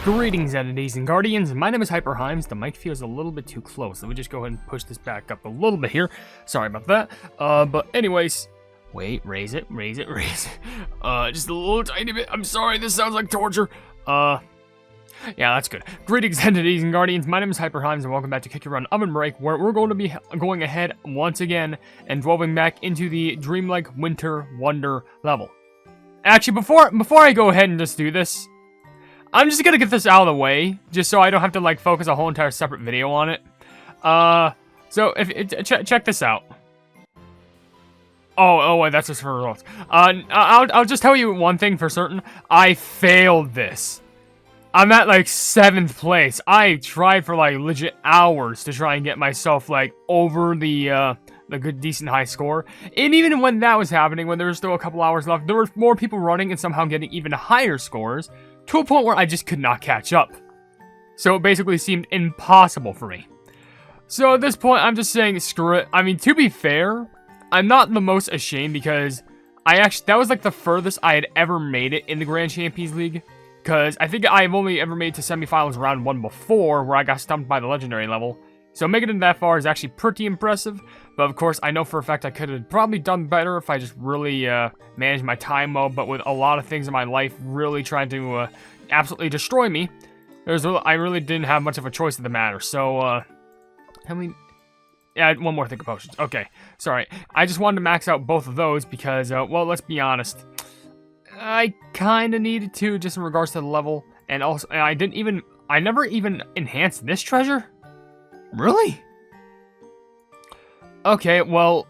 Greetings, entities and guardians. My name is HyperHimes. The mic feels a little bit too close. Let me just go ahead and push this back up a little bit here. Sorry about that. But anyways, wait, raise it. Just a little tiny bit. I'm sorry, this sounds like torture. Yeah, that's good. Greetings, entities and guardians. My name is HyperHimes, and welcome back to Kick Your Run OvenBreak, where we're going to be going ahead once again and delving back into the Dreamlike Winter Wonder level. Actually, before I go ahead and just do this, I'm just gonna get this out of the way, just so I don't have to like focus a whole entire separate video on it. So check this out. Oh wait, that's just for results. I'll just tell you one thing for certain. I failed this. I'm at like 7th place. I tried for like legit hours to try and get myself like over the good decent high score. And even when that was happening, when there was still a couple hours left, there were more people running and somehow getting even higher scores, to a point where I just could not catch up. So it basically seemed impossible for me. So at this point, I'm just saying, screw it. I mean, to be fair, I'm not the most ashamed because that was like the furthest I had ever made it in the Grand Champions League. Because I think I've only ever made it to semifinals round 1 before, where I got stumped by the legendary level. So making it that far is actually pretty impressive. But of course, I know for a fact I could have probably done better if I just really managed my time well. But with a lot of things in my life really trying to absolutely destroy me, I really didn't have much of a choice in the matter. So, yeah, one more thing of potions. Okay, sorry. I just wanted to max out both of those because, well, let's be honest. I kind of needed to, just in regards to the level. And also, I never even enhanced this treasure? Really? Okay, well,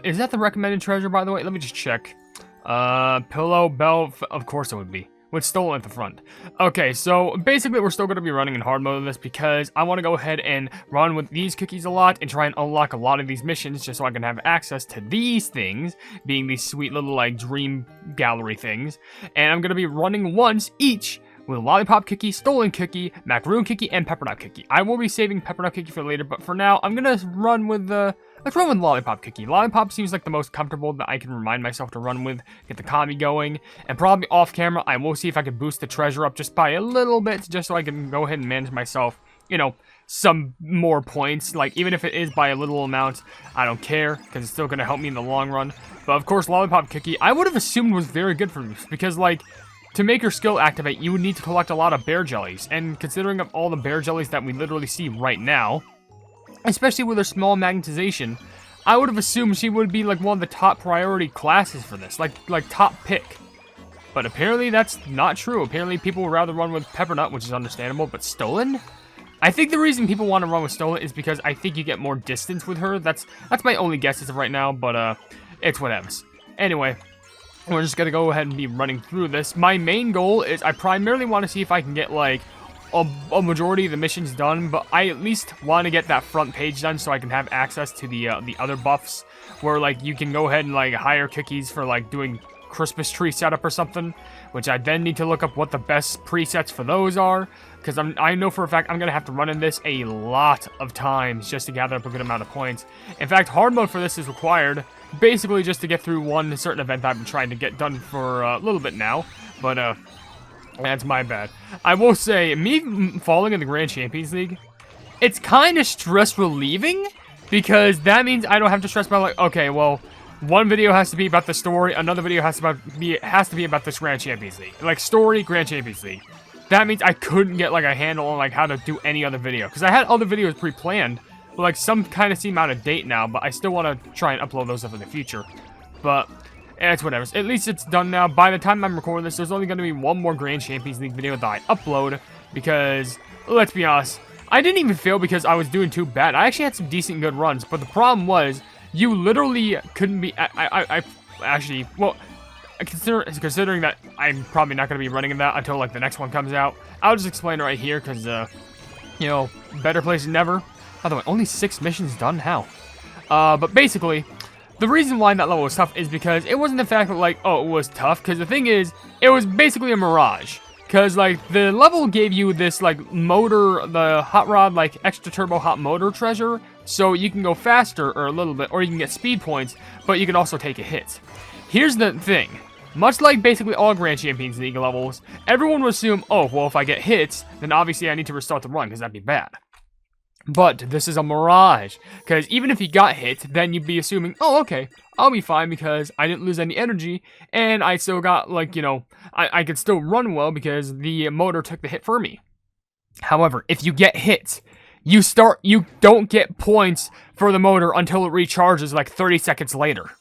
is that the recommended treasure, by the way? Let me just check. Pillow, bell, of course it would be. With stolen at the front. Okay, so basically we're still going to be running in hard mode of this because I want to go ahead and run with these cookies a lot and try and unlock a lot of these missions just so I can have access to these things, being these sweet little like dream gallery things. And I'm going to be running once each with Lollipop Cookie, Stolen Cookie, Macaron Cookie, and Peppernut Cookie. I will be saving Peppernut Cookie for later, but for now, I'm gonna run with let's run with Lollipop Cookie. Lollipop seems like the most comfortable that I can remind myself to run with, get the combi going, and probably off camera, I will see if I can boost the treasure up just by a little bit, just so I can go ahead and manage myself, you know, some more points. Like, even if it is by a little amount, I don't care, because it's still gonna help me in the long run. But of course, Lollipop Cookie, I would have assumed was very good for this, because like, to make your skill activate, you would need to collect a lot of bear jellies, and considering of all the bear jellies that we literally see right now, especially with her small magnetization, I would have assumed she would be like one of the top priority classes for this, like top pick. But apparently that's not true. Apparently people would rather run with Peppernut, which is understandable, but Stolen? I think the reason people want to run with Stolen is because I think you get more distance with her. That's my only guess as of right now, but it's whatevs. Anyway, we're just gonna go ahead and be running through this. My main goal is I primarily want to see if I can get like a majority of the missions done, but I at least want to get that front page done so I can have access to the other buffs where like you can go ahead and like hire cookies for like doing Christmas tree setup or something, which I then need to look up what the best presets for those are, because I know for a fact I'm gonna have to run in this a lot of times just to gather up a good amount of points. In fact, hard mode for this is required, basically just to get through one certain event I've been trying to get done for a little bit now, but that's my bad. I will say, me falling in the Grand Champions League, it's kind of stress relieving, because that means I don't have to stress about like, okay, well, one video has to be about the story, another video has to be about this Grand Champions League. Like, story, Grand Champions League. That means I couldn't get like a handle on like how to do any other video, because I had other videos pre-planned, but like some kind of seem out of date now, but I still want to try and upload those up in the future. But it's whatever. At least it's done now. By the time I'm recording this, there's only going to be one more Grand Champions League video that I upload, because, let's be honest, I didn't even fail because I was doing too bad. I actually had some decent good runs, but the problem was, you literally couldn't be, I actually, well, considering that I'm probably not going to be running in that until, like, the next one comes out, I'll just explain it right here, because, you know, better place than never. By the way, only 6 missions done? How? But basically, the reason why that level was tough is because it wasn't the fact that, like, oh, it was tough, because the thing is, it was basically a mirage. Because, like, the level gave you this, like, motor, the hot rod, like, extra turbo hot motor treasure, so you can go faster, or a little bit, or you can get speed points, but you can also take a hit. Here's the thing. much like basically all Grand Champions League levels, everyone would assume, oh, well, if I get hits, then obviously I need to restart the run, because that'd be bad. But this is a mirage, because even if you got hit, then you'd be assuming, oh, okay, I'll be fine because I didn't lose any energy, and I still got, like, you know, I could still run well because the motor took the hit for me. However, if you get hit, you don't get points for the motor until it recharges like 30 seconds later.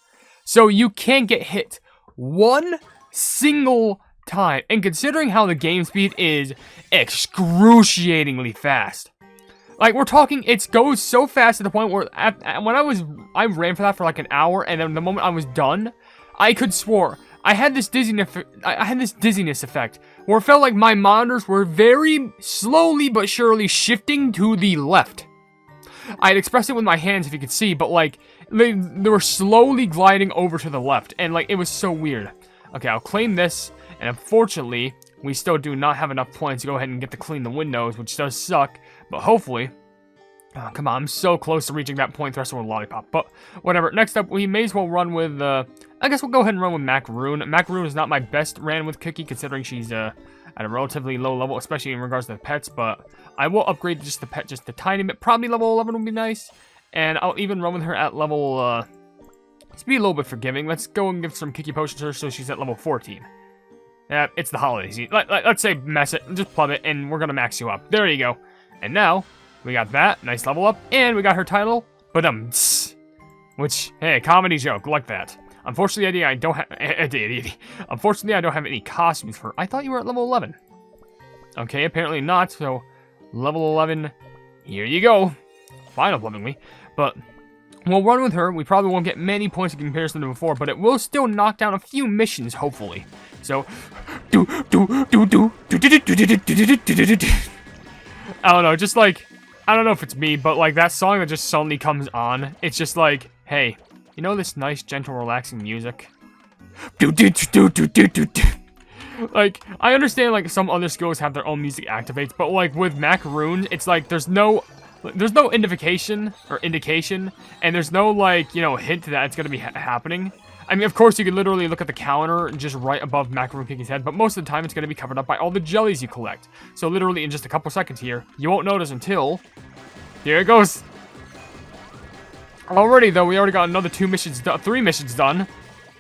So you can't get hit one single time, and considering how the game speed is excruciatingly fast. Like, we're talking, it goes so fast to the point where I ran for that for like an hour, and then the moment I was done, I could swore I had this dizziness effect where it felt like my monitors were very slowly but surely shifting to the left. I'd express it with my hands if you could see, but like they were slowly gliding over to the left, and like it was so weird. Okay, I'll claim this, and unfortunately, we still do not have enough points to go ahead and get to clean the windows, which does suck. But hopefully, oh, come on, I'm so close to reaching that point threshold with Lollipop. But whatever. Next up, we may as well run with, I guess we'll go ahead and run with Macaron. Macaron is not my best ran with Cookie, considering she's at a relatively low level, especially in regards to the pets. But I will upgrade just the pet just a tiny bit. Probably level 11 would be nice. And I'll even run with her at level, let's be a little bit forgiving. Let's go and give some Cookie potions to her so she's at level 14. Yeah, it's the holidays. Let's say mess it, just plug it, and we're gonna max you up. There you go. And now, we got that, nice level up, and we got her title, which, hey, comedy joke, like that. Unfortunately, I don't have, unfortunately, I don't have any costumes for her. I thought you were at level 11. Okay, apparently not, so, level 11, here you go. Final plumbing but we'll run with her. We probably won't get many points in comparison to before, but it will still knock down a few missions, hopefully. So, I don't know, just like, I don't know if it's me, but like that song that just suddenly comes on, it's just like, hey, you know this nice, gentle, relaxing music? Like, I understand like some other skills have their own music activates, but like with Macaroon, it's like there's no indication, and there's no like, you know, hint that it's gonna be happening. I mean, of course, you can literally look at the counter just right above Macaron Cookie's head, but most of the time, it's going to be covered up by all the jellies you collect. So literally, in just a couple seconds here, you won't notice until... Here it goes! Already, though, we already got another 3 missions done.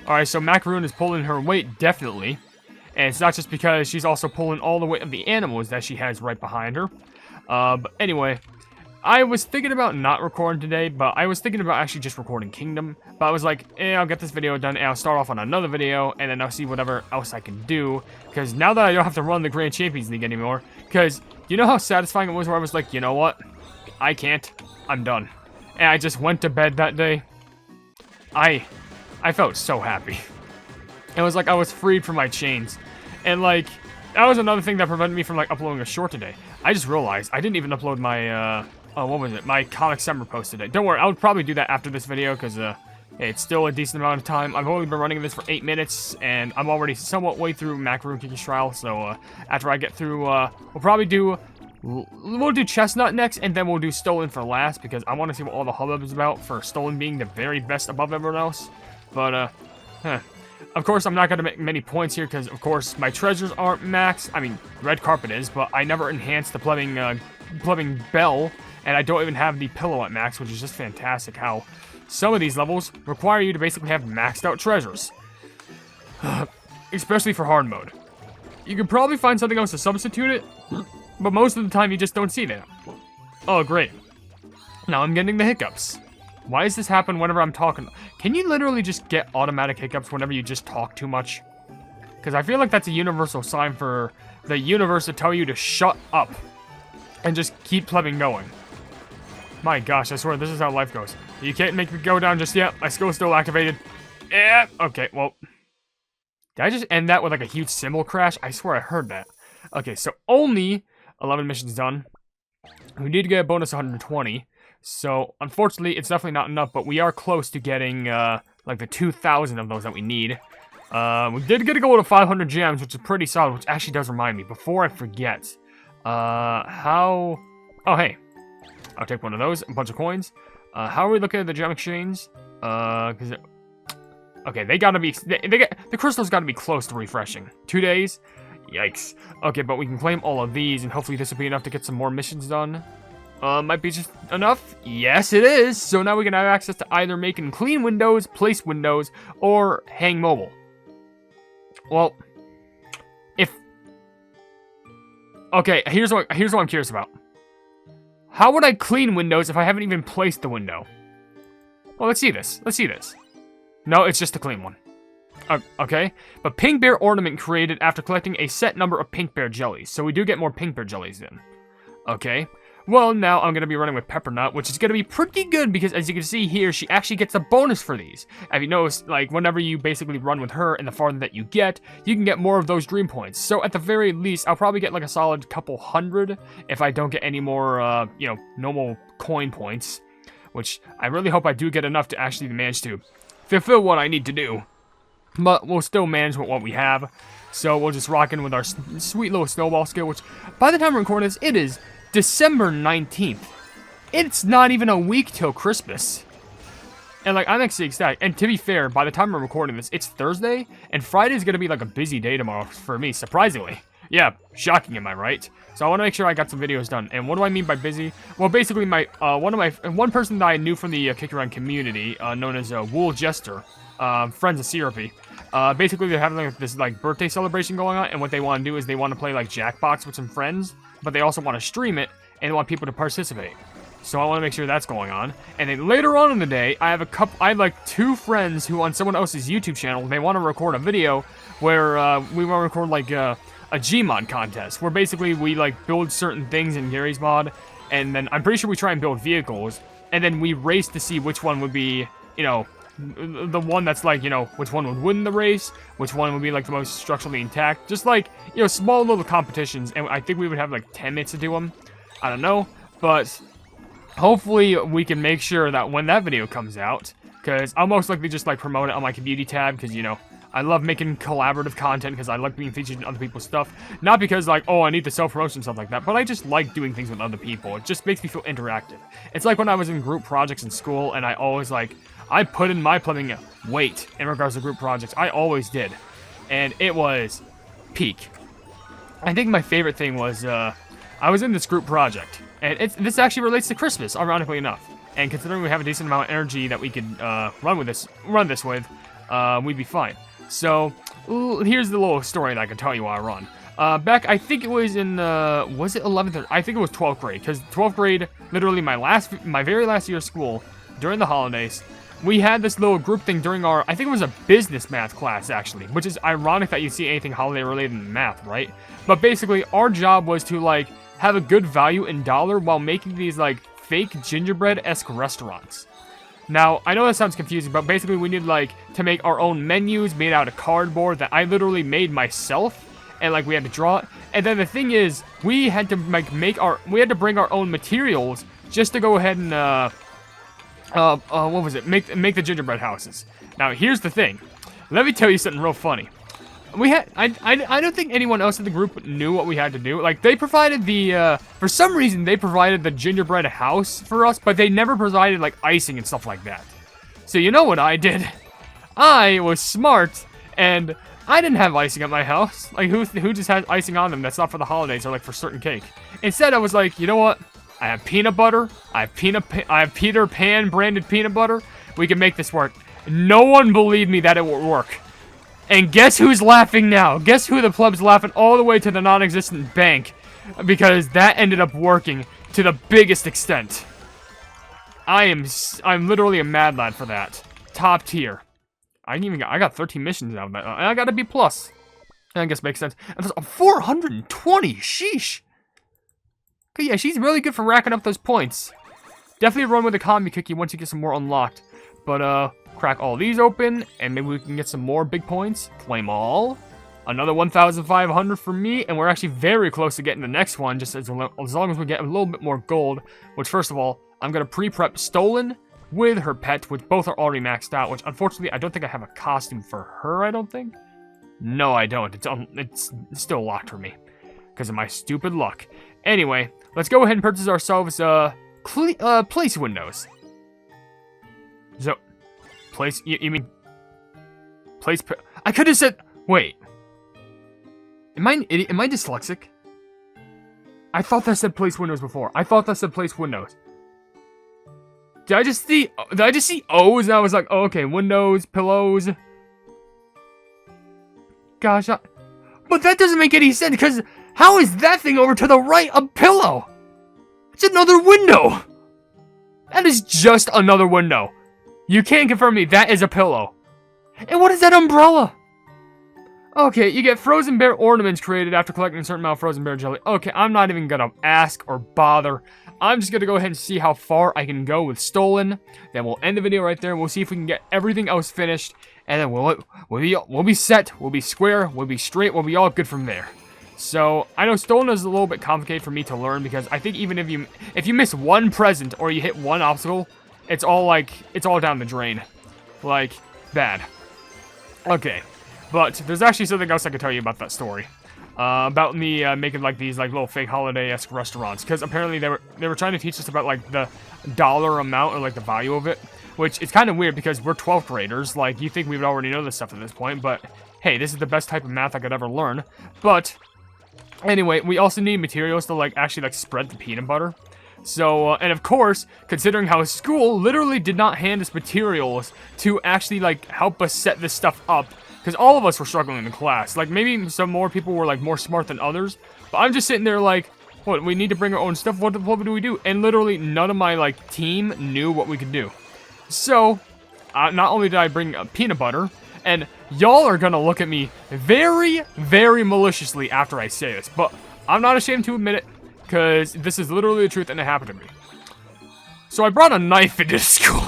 Alright, so Macaron is pulling her weight, definitely. And it's not just because she's also pulling all the weight of the animals that she has right behind her. But anyway... I was thinking about not recording today, but I was thinking about actually just recording Kingdom. But I was like, I'll get this video done, and I'll start off on another video, and then I'll see whatever else I can do. Because now that I don't have to run the Grand Champions League anymore, because you know how satisfying it was where I was like, you know what? I can't. I'm done. And I just went to bed that day. I felt so happy. It was like I was freed from my chains. And like, that was another thing that prevented me from like uploading a short today. I just realized I didn't even upload my, what was it? My Comic Summer post today. Don't worry, I'll probably do that after this video, because, hey, it's still a decent amount of time. I've only been running this for 8 minutes, and I'm already somewhat way through Macaron Cookie's trial, so, after I get through, we'll probably do... We'll do Chestnut next, and then we'll do Stolen for last, because I want to see what all the hubbub is about for Stolen being the very best above everyone else. But, of course, I'm not going to make many points here, because, of course, my treasures aren't maxed. I mean, Red Carpet is, but I never enhanced the Plumbing Bell. And I don't even have the pillow at max, which is just fantastic how some of these levels require you to basically have maxed out treasures. Especially for hard mode. You can probably find something else to substitute it, but most of the time you just don't see that. Oh, great. Now I'm getting the hiccups. Why does this happen whenever I'm talking? Can you literally just get automatic hiccups whenever you just talk too much? Because I feel like that's a universal sign for the universe to tell you to shut up and just keep plumbing going. My gosh, I swear, this is how life goes. You can't make me go down just yet. My skill's still activated. Yeah, okay, well. Did I just end that with like a huge cymbal crash? I swear I heard that. Okay, so only 11 missions done. We need to get a bonus 120. So, unfortunately, it's definitely not enough, but we are close to getting, like the 2,000 of those that we need. We did get to go to 500 gems, which is pretty solid, which actually does remind me. Before I forget, how... Oh, hey. I'll take one of those, a bunch of coins. How are we looking at the gem exchange? Okay, they gotta be, the crystals gotta be close to refreshing. 2 days? Yikes. Okay, but we can claim all of these, and hopefully this will be enough to get some more missions done. Might be just enough? Yes, it is! So now we can have access to either make and clean windows, place windows, or hang mobile. Well, if... Okay, here's what I'm curious about. How would I clean windows if I haven't even placed the window? Well, let's see this. Let's see this. No, it's just a clean one. Okay, but pink bear ornament created after collecting a set number of pink bear jellies. So we do get more pink bear jellies then. Okay, well now I'm going to be running with Peppernut, which is going to be pretty good because as you can see here, she actually gets a bonus for these. Have you noticed, like, whenever you basically run with her and the farther that you can get more of those dream points. So at the very least, I'll probably get like a solid couple hundred if I don't get any more, you know, normal coin points. Which I really hope I do get enough to actually manage to fulfill what I need to do. But we'll still manage with what we have. So we'll just rock in with our sweet little snowball skill, which by the time we're recording this, it is December 19th. It's not even a week till Christmas. And like, I'm actually ecstatic. And to be fair, by the time we're recording this, it's Thursday. And Friday is going to be like a busy day tomorrow for me, surprisingly. Yeah, shocking, am I right? So I want to make sure I got some videos done. And what do I mean by busy? Well, basically, one person that I knew from the Kick Around community, known as Wool Jester, friends of Syrupy. Basically, they're having like, this like birthday celebration going on, and what they want to do is they want to play like Jackbox with some friends, but they also want to stream it and they want people to participate. So I want to make sure that's going on. And then later on in the day, I have like 2 friends who on someone else's YouTube channel, they want to record a video where we want to record like a Gmod contest, where basically we like build certain things in Gary's mod, and then I'm pretty sure we try and build vehicles, and then we race to see which one would be, you know, the one that's like, you know, which one would win the race, which one would be like the most structurally intact, just like, you know, small little competitions, and I think we would have like 10 minutes to do them. I don't know, but hopefully we can make sure that when that video comes out, because I'll most likely just like promote it on my community tab, because, you know, I love making collaborative content because I like being featured in other people's stuff. Not because, like, oh, I need to self-promotion and stuff like that, but I just like doing things with other people. It just makes me feel interactive. It's like when I was in group projects in school, and I always, like, I put in my plumbing weight in regards to group projects. I always did. And it was peak. I think my favorite thing was, I was in this group project. And this actually relates to Christmas, ironically enough. And considering we have a decent amount of energy that we could run this with, we'd be fine. So, here's the little story that I can tell you while I run. Back, I think it was in, was it 11th or, I think it was 12th grade, because 12th grade, literally my very last year of school, during the holidays, we had this little group thing during our, I think it was a business math class, actually, which is ironic that you see anything holiday-related in math, right? But basically, our job was to, like, have a good value in dollar while making these, like, fake gingerbread-esque restaurants. Now, I know that sounds confusing, but basically we need, like, to make our own menus made out of cardboard that I literally made myself, and, like, we had to draw it. And then the thing is, we had to, like, we had to bring our own materials just to go ahead and, what was it? Make the gingerbread houses. Now, here's the thing. Let me tell you something real funny. I don't think anyone else in the group knew what we had to do. Like, they provided the, for some reason, they provided the gingerbread house for us, but they never provided, like, icing and stuff like that. So, you know what I did? I was smart, and I didn't have icing at my house. Like, who just has icing on them that's not for the holidays or, like, for certain cake? Instead, I was like, you know what? I have peanut butter. I have Peter Pan branded peanut butter. We can make this work. No one believed me that it would work. And guess who's laughing now? Guess who the pleb's laughing all the way to the non-existent bank? Because that ended up working to the biggest extent. I'm literally a mad lad for that. Top tier. I got 13 missions out of that. And I got a B+. I guess makes sense. And there's a 420. Sheesh. Okay, yeah, she's really good for racking up those points. Definitely run with a combi cookie once you get some more unlocked. But, crack all these open, and maybe we can get some more big points. Claim all. Another 1,500 for me, and we're actually very close to getting the next one, just as long as we get a little bit more gold. Which, first of all, I'm going to pre-prep Stolen with her pet, which both are already maxed out, which, unfortunately, I don't think I have a costume for her, I don't think. No, I don't. It's still locked for me, because of my stupid luck. Anyway, let's go ahead and purchase ourselves, place windows. So, place, you mean, Place. I could have said. Wait. Am I an idiot? Am I dyslexic? I thought that said place windows before. I thought that said place windows. Did I just see O's and I was like, oh, okay, windows, pillows. Gosh, but that doesn't make any sense, because how is that thing over to the right a pillow? It's another window. That is just another window. You can't confirm me that is a pillow. And what is that umbrella? Okay, you get frozen bear ornaments created after collecting a certain amount of frozen bear jelly. Okay, I'm not even gonna ask or bother. I'm just gonna go ahead and see how far I can go with stolen. Then we'll end the video right there. We'll see if we can get everything else finished. And then we'll be set, we'll be square, we'll be straight, we'll be all good from there. So, I know stolen is a little bit complicated for me to learn, because I think even if you miss one present or you hit one obstacle, it's all down the drain. Like, bad. Okay. But there's actually something else I could tell you about that story. About me making like these like little fake holiday-esque restaurants, because apparently they were trying to teach us about like the dollar amount or like the value of it, which is kind of weird because we're 12th graders. Like, you think we would already know this stuff at this point, but hey, this is the best type of math I could ever learn. But anyway, we also need materials to like actually like spread the peanut butter. So, and of course, considering how school literally did not hand us materials to actually like help us set this stuff up. Because all of us were struggling in the class. Like, maybe some more people were, like, more smart than others. But I'm just sitting there like, what, we need to bring our own stuff? What do we do? And literally, none of my, like, team knew what we could do. So, not only did I bring peanut butter, and y'all are gonna look at me very, very maliciously after I say this. But I'm not ashamed to admit it, because this is literally the truth and it happened to me. So, I brought a knife into school.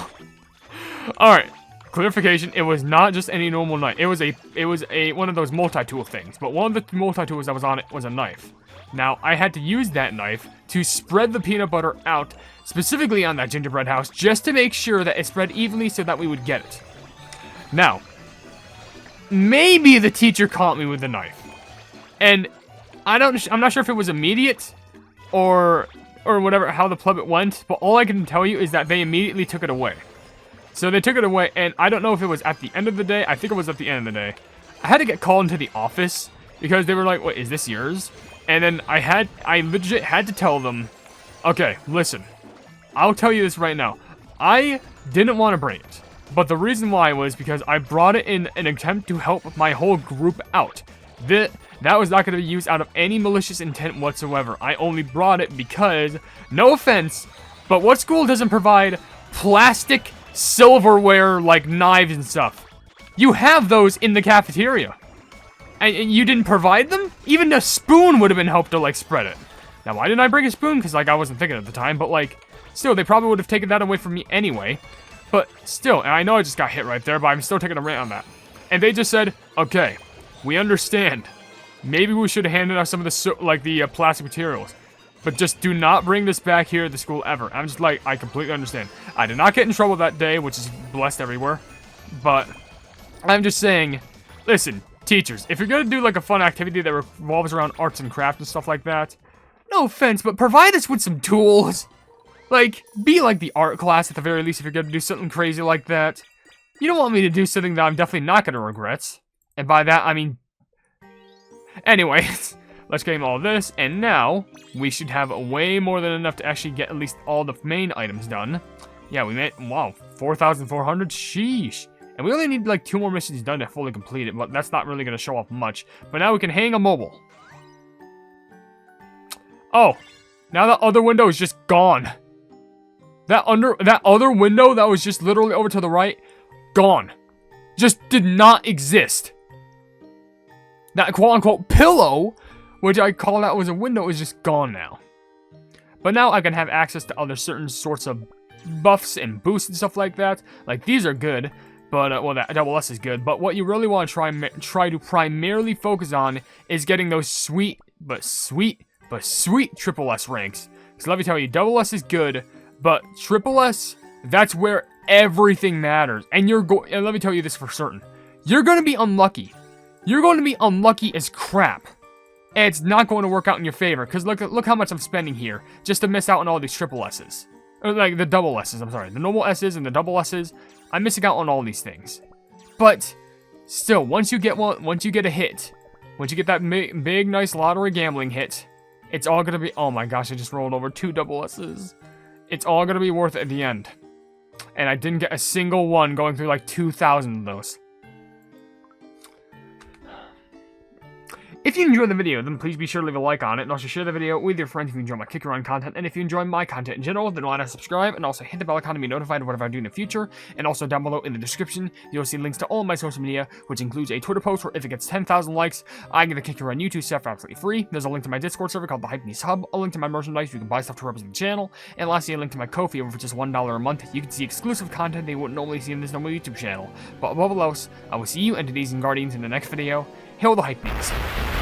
Alright. Clarification, it was not just any normal knife. It was a one of those multi-tool things. But one of the multi-tools that was on it was a knife. Now, I had to use that knife to spread the peanut butter out, specifically on that gingerbread house, just to make sure that it spread evenly so that we would get it. Now, maybe the teacher caught me with the knife. And I'm not sure if it was immediate or whatever, how the plebit went, but all I can tell you is that they immediately took it away. So they took it away, and I don't know if it was at the end of the day. I think it was at the end of the day. I had to get called into the office because they were like, "Wait, is this yours?" And then I legit had to tell them, "Okay, listen, I'll tell you this right now. I didn't want to bring it, but the reason why was because I brought it in an attempt to help my whole group out. That was not going to be used out of any malicious intent whatsoever. I only brought it because, no offense, but what school doesn't provide plastic silverware like knives and stuff? You have those in the cafeteria, and you didn't provide them? Even a spoon would have been helped to like spread it. Now, why didn't I bring a spoon? Because like I wasn't thinking at the time, but like still, they probably would have taken that away from me anyway. But still, and I know I just got hit right there, but I'm still taking a rant on that. And they just said, "Okay, we understand. Maybe we should have handed out some of the plastic materials. But just do not bring this back here at the school ever." I'm just like, I completely understand. I did not get in trouble that day, which is blessed everywhere. But I'm just saying, listen, teachers, if you're going to do like a fun activity that revolves around arts and crafts and stuff like that, no offense, but provide us with some tools. Like, be like the art class at the very least if you're going to do something crazy like that. You don't want me to do something that I'm definitely not going to regret. And by that, I mean... Anyways, let's claim all this, and now we should have way more than enough to actually get at least all the main items done. Yeah, we made, wow, 4,400? Sheesh. And we only need like 2 more missions done to fully complete it, but that's not really going to show off much. But now we can hang a mobile. Oh, now that other window is just gone. That other window that was just literally over to the right, gone. Just did not exist. That quote-unquote pillow, which I call that was a window, is just gone now. But now I can have access to other certain sorts of buffs and boosts and stuff like that. Like, these are good, but, well, that double S is good. But what you really want to try to primarily focus on is getting those sweet triple S ranks. Because let me tell you, double S is good, but triple S, that's where everything matters. And and let me tell you this for certain. You're going to be unlucky. You're going to be unlucky as crap. And it's not going to work out in your favor. Because look how much I'm spending here just to miss out on all these triple S's. Or like the double S's, I'm sorry. The normal S's and the double S's. I'm missing out on all these things. But Still, once you get a hit, once you get that big, nice lottery gambling hit, it's all gonna be, oh my gosh, I just rolled over 2 double S's. It's all gonna be worth it at the end. And I didn't get a single one going through like 2,000 of those. If you enjoyed the video, then please be sure to leave a like on it, and also share the video with your friends if you enjoy my Kick Around content. And if you enjoy my content in general, then why not subscribe, and also hit the bell icon to be notified of whatever I do in the future. And also down below in the description, you'll see links to all of my social media, which includes a Twitter post where if it gets 10,000 likes, I get a Kick Around YouTube stuff for absolutely free. There's a link to my Discord server called the Hypenese Hub, a link to my merchandise where you can buy stuff to represent the channel, and lastly, a link to my Ko-fi over for just $1 a month. You can see exclusive content that you wouldn't normally see in this normal YouTube channel. But above all else, I will see you and today's Guardians in the next video. Hail the Hypenese.